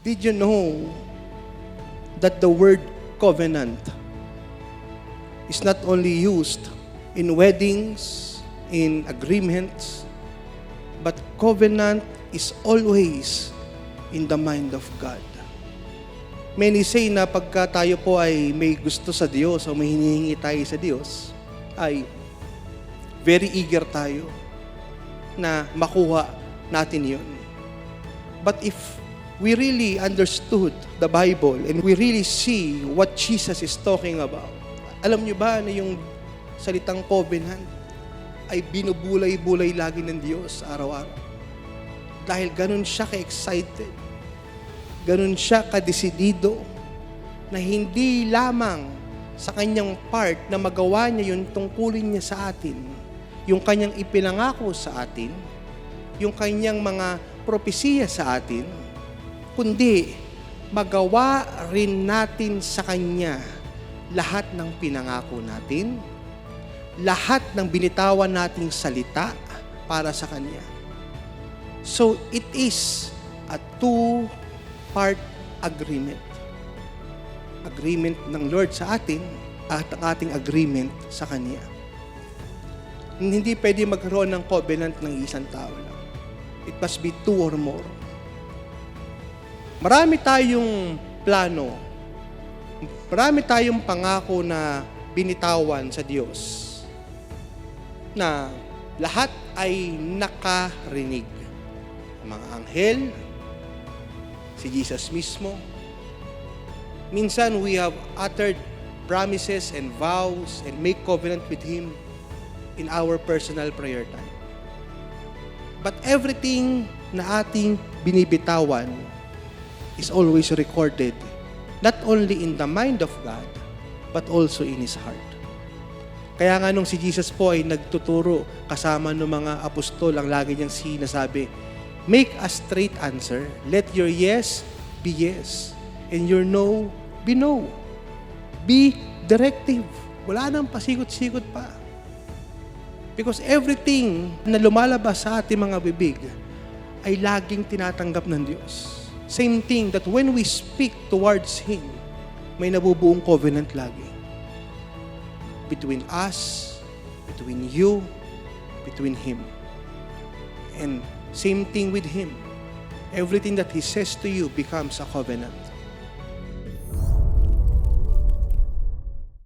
Did you know that the word covenant is not only used in weddings, in agreements, but covenant is always in the mind of God. Many say na pagka tayo po ay may gusto sa Diyos o may hinihingi tayo sa Diyos, ay very eager tayo na makuha natin yun. But if we really understood the Bible and we really see what Jesus is talking about, alam nyo ba na yung salitang covenant ay binubulay-bulay lagi ng Diyos araw-araw? Dahil ganun siya ka-excited, ganun siya ka-desidido, na hindi lamang sa kanyang part na magawa niya yung tungkulin niya sa atin, yung kanyang ipinangako sa atin, yung kanyang mga propesiya sa atin, kundi magawa rin natin sa kanya lahat ng pinangako natin, lahat ng binitawan nating salita para sa kanya. So it is a two-part agreement. Agreement ng Lord sa atin at ang ating agreement sa Kanya. Hindi pwede magkaroon ng covenant ng isang tao lang. It must be two or more. Marami tayong plano. Marami tayong pangako na binitawan sa Diyos na lahat ay nakarinig. Ang mga anghel, si Jesus mismo. Minsan we have uttered promises and vows and make covenant with Him in our personal prayer time. But everything na ating binibitawan is always recorded, not only in the mind of God, but also in His heart. Kaya nga nung si Jesus po ay nagtuturo kasama ng mga apostol, ang lagi niyang sinasabi, make a straight answer. Let your yes be yes, and your no be no. Be directive. Wala nang pasikot-sikot pa. Because everything na lumalabas sa ating mga bibig ay laging tinatanggap ng Diyos. Same thing that when we speak towards Him, may nabubuong covenant lagi. Between us, between you, between Him. And same thing with Him. Everything that He says to you becomes a covenant.